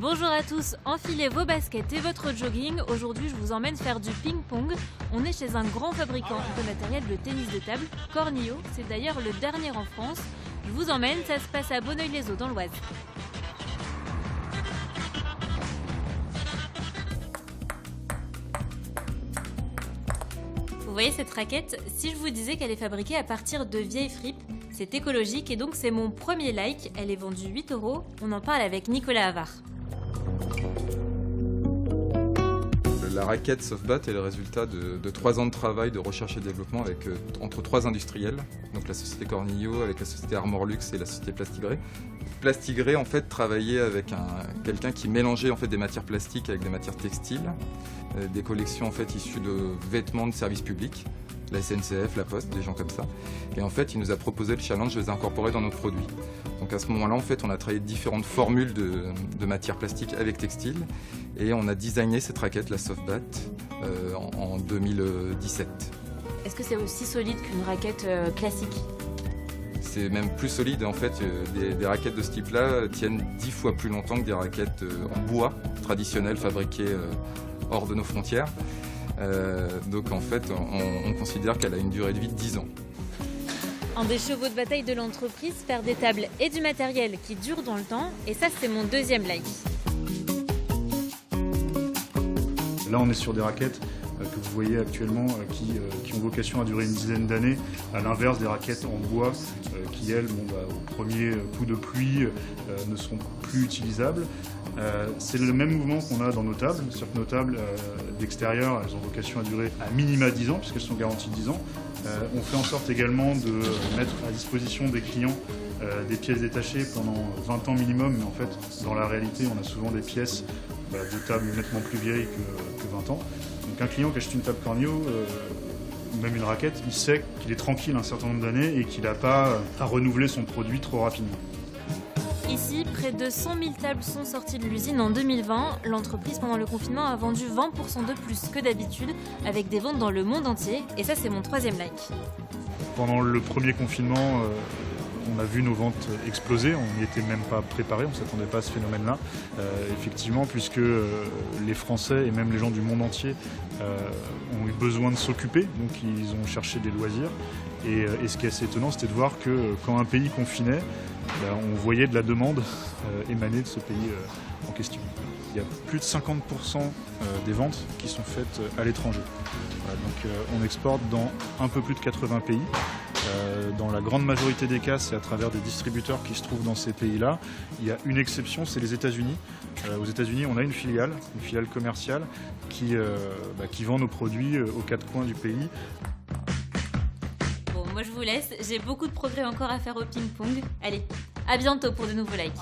Bonjour à tous, enfilez vos baskets et votre jogging. Aujourd'hui, je vous emmène faire du ping-pong. On est chez un grand fabricant de matériel de tennis de table, Cornillo. C'est d'ailleurs le dernier en France. Je vous emmène, ça se passe à Bonneuil-les-Eaux dans l'Oise. Vous voyez cette raquette? Si je vous disais qu'elle est fabriquée à partir de vieilles fripes, c'est écologique et donc c'est mon premier like. Elle est vendue 8 €. On en parle avec Nicolas Havard. La raquette Softbat est le résultat de 3 ans de travail de recherche et développement avec, entre 3 industriels, donc la société Cornillo, avec la société Armorlux et la société Plastigré. Plastigré en fait travaillait avec quelqu'un qui mélangeait en fait des matières plastiques avec des matières textiles, des collections en fait issues de vêtements de services publics, la SNCF, la Poste, des gens comme ça. Et en fait, il nous a proposé le challenge de les incorporer dans nos produits. Donc à ce moment-là, en fait, on a travaillé différentes formules de matières plastiques avec textile et on a designé cette raquette, la Softbat, en 2017. Est-ce que c'est aussi solide qu'une raquette classique? C'est même plus solide en fait. Des raquettes de ce type-là tiennent 10 fois plus longtemps que des raquettes en bois traditionnelles fabriquées hors de nos frontières. Donc en fait, on considère qu'elle a une durée de vie de 10 ans. Un des chevaux de bataille de l'entreprise, faire des tables et du matériel qui dure dans le temps. Et ça, c'est mon deuxième like. Là, on est sur des raquettes que vous voyez actuellement qui ont vocation à durer une dizaine d'années, à l'inverse des raquettes en bois qui, elles, au premier coup de pluie, ne sont plus utilisables. C'est le même mouvement qu'on a dans nos tables, c'est-à-dire que nos tables d'extérieur, elles ont vocation à durer à minima 10 ans, puisqu'elles sont garanties 10 ans. On fait en sorte également de mettre à disposition des clients des pièces détachées pendant 20 ans minimum, mais en fait, dans la réalité, on a souvent des pièces de tables nettement plus vieilles que 20 ans. Donc un client qui achète une table Cornillo, ou même une raquette, il sait qu'il est tranquille un certain nombre d'années et qu'il n'a pas à renouveler son produit trop rapidement. Ici, près de 100 000 tables sont sorties de l'usine en 2020. L'entreprise, pendant le confinement, a vendu 20% de plus que d'habitude, avec des ventes dans le monde entier. Et ça, c'est mon troisième like. Pendant le premier confinement, on a vu nos ventes exploser, on n'y était même pas préparé, on ne s'attendait pas à ce phénomène-là. Effectivement, puisque les Français et même les gens du monde entier ont eu besoin de s'occuper, donc ils ont cherché des loisirs. Et ce qui est assez étonnant, c'était de voir que quand un pays confinait, on voyait de la demande émaner de ce pays en question. Il y a plus de 50% des ventes qui sont faites à l'étranger. Voilà, donc on exporte dans un peu plus de 80 pays. Dans la grande majorité des cas, c'est à travers des distributeurs qui se trouvent dans ces pays-là. Il y a une exception, c'est les États-Unis. Aux États-Unis, on a une filiale commerciale qui vend nos produits aux 4 coins du pays. Bon, moi je vous laisse, j'ai beaucoup de progrès encore à faire au ping-pong. Allez, à bientôt pour de nouveaux likes.